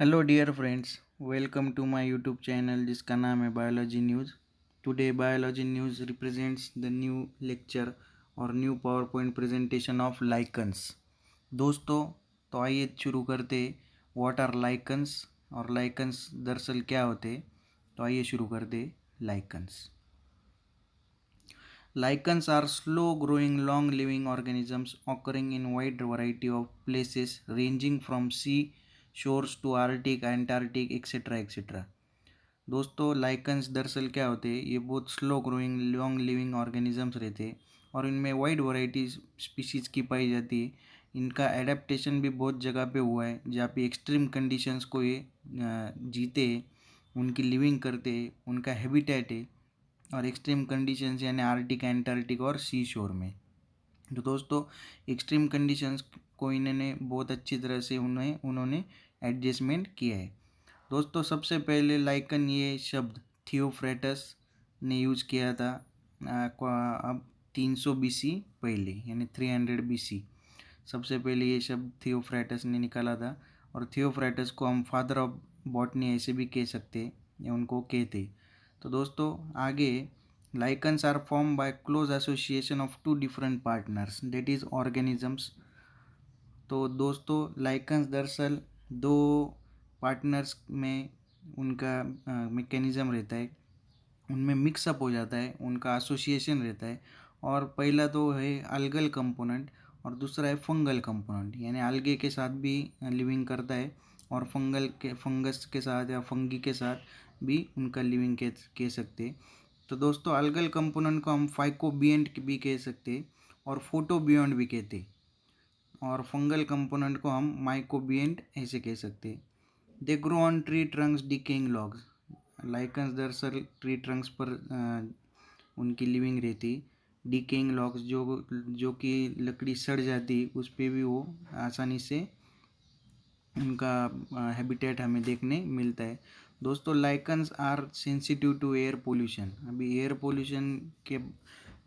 Hello dear friends, welcome to my YouTube channel जिसका नाम है biology news. Today biology news represents the new lecture और new power point presentation of lichens. दोस्तों, तो आइए शुरू करते। व्हाट आर लाइकन्स और लाइकन्स दरअसल क्या होते। तो आइए शुरू करते। Lichens Lichens are slow-growing, long-living organisms occurring in wide variety of places ranging from sea shores to Arctic, Antarctic, etc. etc. दोस्तों, लाइकन्स दरअसल क्या होते हैं? ये बहुत slow growing long living organisms रहते हैं और इनमें वाइड वैरायटी स्पीशीज़ की पाई जाती है। इनका एडेप्टेशन भी बहुत जगह पे हुआ है जहाँ पे एक्सट्रीम कंडीशंस को ये जीते हैं, उनकी लिविंग करते हैं, उनका हैबिटेट है और एक्सट्रीम कंडीशंस यानी आर्टिक, एंटार्क्टिक और सी शोर में। तो दोस्तों, एक्सट्रीम कंडीशंस को इन्होंने बहुत अच्छी तरह से उन्होंने एडजस्टमेंट किया है। दोस्तों, सबसे पहले लाइकन ये शब्द थियोफ्रेटस ने यूज़ किया था अब 300 BC पहले, यानी 300 BC। सबसे पहले ये शब्द थियोफ्रेटस ने निकाला था और थियोफ्रेटस को हम फादर ऑफ बॉटनी ऐसे भी कह सकते या उनको कहते। तो दोस्तों, आगे lichens are form by close association of two different partners that is organisms. तो दोस्तों, लाइकन्स दरअसल दो पार्टनर्स में उनका मैकेनिज़्म रहता है, उनमें मिक्सअप हो जाता है, उनका एसोसिएशन रहता है। और पहला तो है अल्गल कंपोनेंट और दूसरा है फंगल कंपोनेंट, यानी अलगे के साथ भी लिविंग करता है और फंगस के साथ या फंगी के साथ भी उनका लिविंग कह सकते हैं। तो दोस्तों, अलगल कंपोनेंट को हम फाइकोबिएंट भी कह सकते हैं और फोटोबियोंट भी कहते हैं और फंगल कंपोनेंट को हम माइकोबिएंट ऐसे कह सकते हैं। They grow on tree Trunks decaying logs. Lichens दरअसल ट्री ट्रंक्स पर उनकी लिविंग रहती। डिकेइंग लॉग्स जो कि लकड़ी सड़ जाती, उस पर भी वो आसानी से उनका हैबिटेट हमें देखने मिलता है। दोस्तों, lichens are sensitive to air pollution. अभी एयर पोल्यूशन के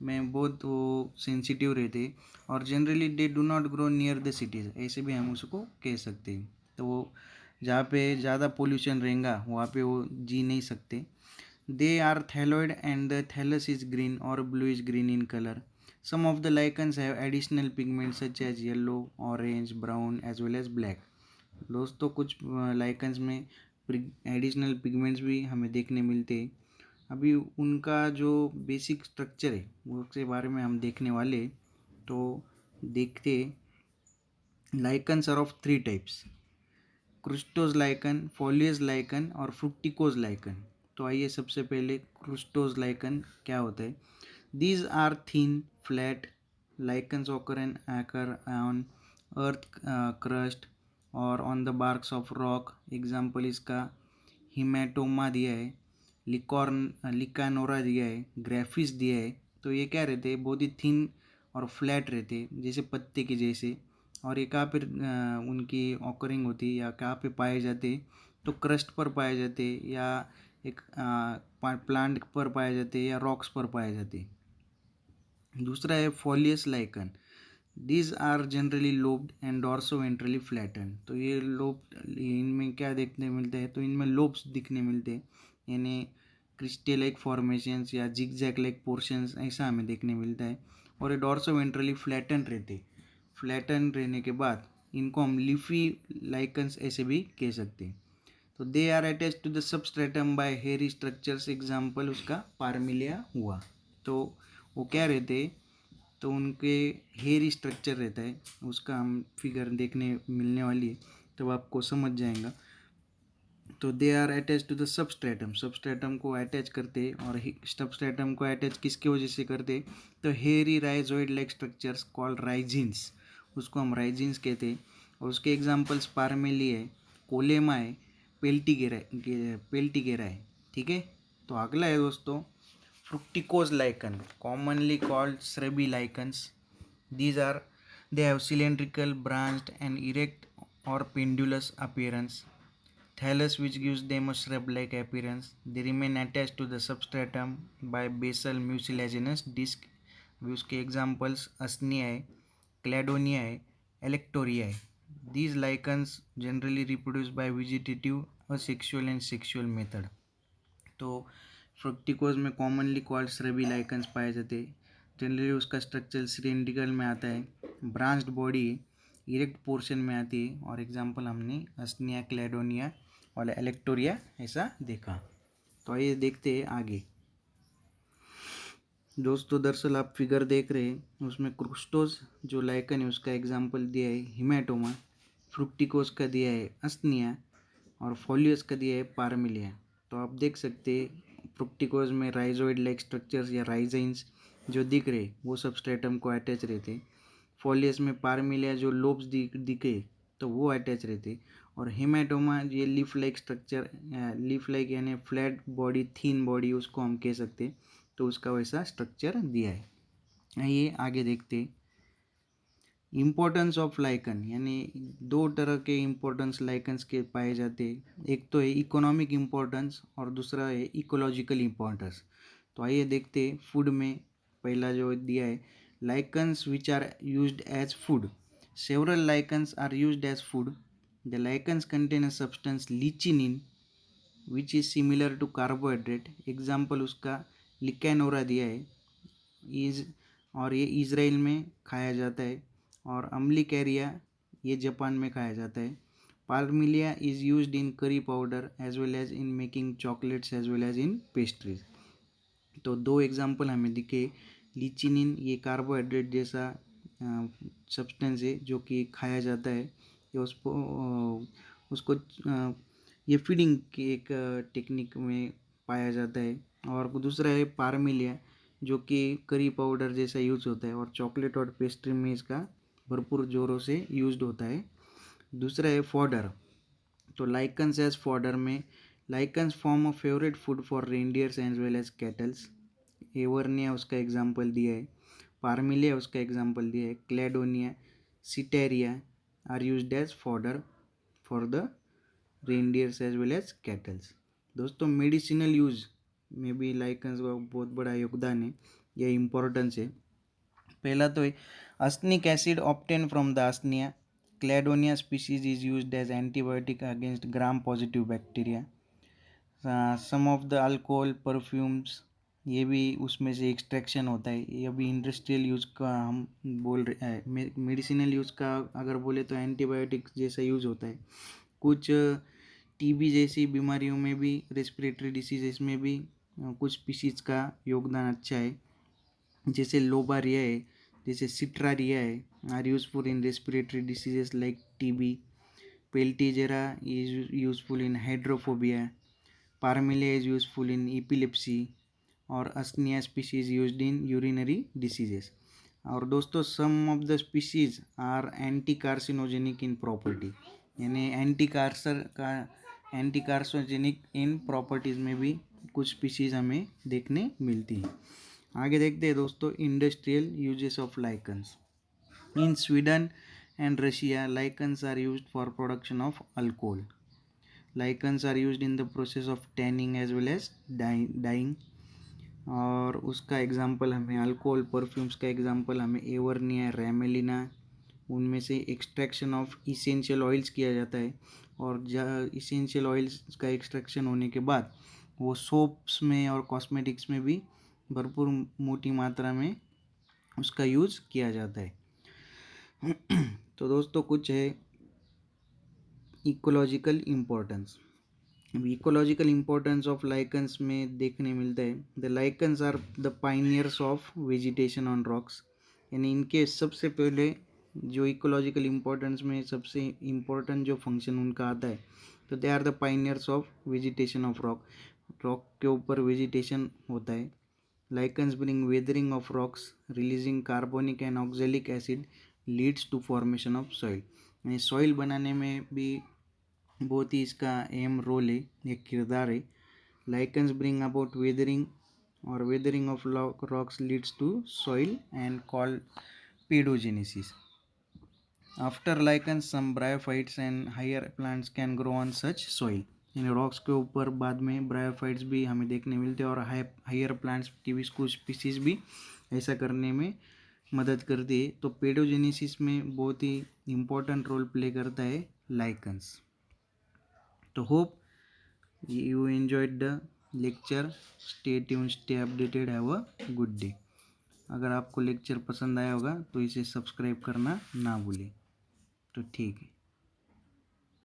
में बहुत वो सेंसिटिव रहते और generally they do not grow near the cities, ऐसे भी हम उसको कह सकते हैं। तो वो जहाँ पे ज़्यादा पोल्यूशन रहेगा वहाँ पे वो जी नहीं सकते। They are thalloid and the thallus is green और bluish green in colour. Some of the lichens have additional pigments such as yellow, orange, brown as well as black. दोस्तों, कुछ लाइकन्स में एडिशनल पिगमेंट्स भी हमें देखने मिलते हैं। अभी उनका जो बेसिक स्ट्रक्चर है वो उसके बारे में हम देखने वाले। तो देखते, lichens are of 3 types: crustose lichen, foliose lichen और फ्रुक्टिकोज लाइकन। तो आइए सबसे पहले क्रुस्टोज लाइकन क्या होता है। These are thin flat lichens occur on earth crust और on the barks of rock. Example इसका हिमेटोमा दिया है, लिकानोरा दिया है, ग्राफिस दिया है। तो ये क्या रहते हैं? बहुत ही थिन और फ्लैट रहते हैं, जैसे पत्ते के जैसे। और ये कहाँ पर उनकी ऑकरिंग होती है या कहाँ पे पाए जाते? तो क्रस्ट पर पाए जाते या एक प्लांट पर पाए जाते या रॉक्स पर पाए जाते। दूसरा है foliose lichen. These are generally lobed and dorsoventrally flatten. तो ये लोब, इनमें क्या देखने मिलते हैं? तो इनमें लोब्स दिखने मिलते हैं, यानी क्रिस्टल लाइक फॉर्मेशंस या जिगजैग लाइक पोर्शंस ऐसा हमें देखने मिलता है। और ये डॉर्सो वेंट्रली फ्लैटन रहते। फ्लैटन रहने के बाद इनको हम लीफी लाइकन्स ऐसे भी कह सकते हैं। तो they are attach to the substratum by hairy structures. Example उसका पार्मिलिया हुआ। तो वो क्या रहते? तो उनके हेयर स्ट्रक्चर रहता है, उसका हम फिगर देखने मिलने वाली है तब आपको समझ जाएगा। तो they are attach to the substratum. Substratum को अटैच करते और सबस्ट्रेटम को अटैच किसके वजह से करते? तो hairy rhizoid like structures called rhizines, उसको हम राइजिन्स कहते हैं। और उसके एग्जाम्पल्स पार्मेली है, कोलेमा है, पेल्टिगेरा है। ठीक है। तो अगला है दोस्तों fructicose lichen, commonly called shrubby lichens. They have cylindrical, branched and erect or pendulous appearance. Thallus which gives them a shrub-like appearance. They remain attached to the substratum by basal mucilaginous disc. अभी उसके examples असनिया है, क्लैडोनिया है, एलेक्टोरिया है। These lichens generally reproduce by vegetative, asexual and sexual method. तो फ्रुक्टिकोज में commonly called श्रबी lichens पाए जाते हैं। जनरली उसका स्ट्रक्चर सिलेंड्रिकल में आता है, ब्रांच्ड बॉडी इरेक्ट पोर्शन में आती है, और एग्जांपल हमने अस्निया, क्लेडोनिया और एलेक्टोरिया ऐसा देखा। तो आइए देखते हैं आगे। दोस्तों दरअसल आप फिगर देख रहे हैं, उसमें क्रुस्टोज जो लाइकन है उसका एग्जांपल दिया है हिमेटोमा, फ्रुक्टिकोज का दिया है अस्निया और फोलियस का दिया है पारमिलिया। तो आप देख सकते हैं फ्रुक्टिकोज में राइजोइड लाइक स्ट्रक्चर्स या राइजाइंस जो दिख रहे वो सब स्ट्रेटम को अटैच रहते। फोलियस में पारमिलिया जो लोब्स दिखे तो वो अटैच रहते, और हेमाटोमा ये leaf like structure, leaf like यानी फ्लैट बॉडी, थीन बॉडी उसको हम कह सकते, तो उसका वैसा स्ट्रक्चर दिया है। आइए आगे देखते। इम्पोर्टेंस ऑफ लाइकन, यानी दो तरह के इम्पोर्टेंस लाइकन्स के पाए जाते हैं, एक तो है इकोनॉमिक इम्पोर्टेंस और दूसरा है इकोलॉजिकल इम्पोर्टेंस। तो आइए देखते फूड में पहला जो दिया है, lichens which are used as food. Several lichens are used as food. The lichens contain a substance lichenin which is similar to carbohydrate. Example उसका लिकेनोरा दिया है, इज और ये इज़राइल में खाया जाता है, और अम्लिकेरिया ये जापान में खाया जाता है। पाल्मिलिया is used in curry powder as well as in making chocolates as well as in pastries. तो दो एग्जांपल हमें दिखे, लिचिनिन ये कार्बोहाइड्रेट जैसा सब्सटेंस है जो कि खाया जाता है, ये उसको ये फीडिंग की एक टेक्निक में पाया जाता है। और दूसरा है पारमिलिया जो कि करी पाउडर जैसा यूज होता है, और चॉकलेट और पेस्ट्री में इसका भरपूर जोरों से यूज्ड होता है। दूसरा है फॉडर। तो लाइकन्स एज फॉडर में, lichens form a favourite food for reindeers as well as cattles. Evernia उसका एग्जाम्पल दिया है, पारमिलिया उसका एग्जाम्पल दिया है, Cladonia, Cetraria are used as fodder for the reindeers as well as cattles. दोस्तों medicinal use में भी लाइकन्स का बहुत बड़ा योगदान है या इम्पोर्टेंस है। पहला तो है usnic acid obtain from the Usnea. Cladonia species is used as antibiotic against gram positive bacteria. Some of the alcohol perfumes ये भी उसमें से एक्सट्रैक्शन होता है, ये अभी इंडस्ट्रियल यूज़ का हम बोल रहे हैं। मेडिसिनल यूज़ का अगर बोले तो एंटीबायोटिक जैसा यूज़ होता है। कुछ टीबी जैसी बीमारियों में भी, रेस्पिरेटरी डिसीजेस में भी कुछ स्पीशीज़ का योगदान अच्छा है, जैसे लोबारिया है, जैसे सिट्रारिया है, are useful in respiratory diseases like TB. Peltigera is useful in hydrophobia. Parmelia is useful in epilepsy, और Usnea species used in urinary diseases. और दोस्तों some of the species are anti carcinogenic in property, यानी anti carcinogenic in properties में भी कुछ species हमें देखने मिलती हैं। आगे देखते हैं दोस्तों industrial uses of lichens. In Sweden and Russia lichens are used for production of alcohol. Lichens are used in the process of tanning as well as dyeing. और उसका एग्जांपल हमें अल्कोहल परफ्यूम्स का एग्जांपल हमें एवर्निया, रेमेलिना, उनमें से extraction of essential oils किया जाता है, और इसेंशियल ऑयल्स का एक्सट्रैक्शन होने के बाद वो सोप्स में और कॉस्मेटिक्स में भी भरपूर मोटी मात्रा में उसका यूज़ किया जाता है। तो दोस्तों कुछ है ecological importance. Ecological importance of lichens में देखने मिलता है, the lichens are the pioneers of vegetation on rocks, यानी इनके सबसे पहले जो इकोलॉजिकल इम्पोर्टेंस में सबसे इम्पोर्टेंट जो फंक्शन उनका आता है, तो they are the pioneers of vegetation of rock. Rock के ऊपर वेजिटेशन होता है। Lichens bring weathering of rocks, releasing carbonic and oxalic acid leads to formation of soil, यानी सॉइल बनाने में भी बहुत ही इसका अहम रोल है, एक किरदार है। लाइकन्स ब्रिंग अबाउट वेदरिंग, और weathering of rocks leads to soil and called pedogenesis. After lichens some bryophytes and higher plants can grow on such soil, यानी रॉक्स के ऊपर बाद में ब्रायोफाइट्स भी हमें देखने मिलते हैं, और हायर प्लांट्स की भी कुछ स्पीसीज भी ऐसा करने में मदद करती है। तो पेडोजेनेसिस में बहुत ही इम्पोर्टेंट रोल प्ले करता है लाइकन्स। तो hope you enjoyed the lecture. Stay tuned, stay updated, have a good day. अगर आपको लेक्चर पसंद आया होगा तो इसे सब्सक्राइब करना ना भूलें। तो ठीक है।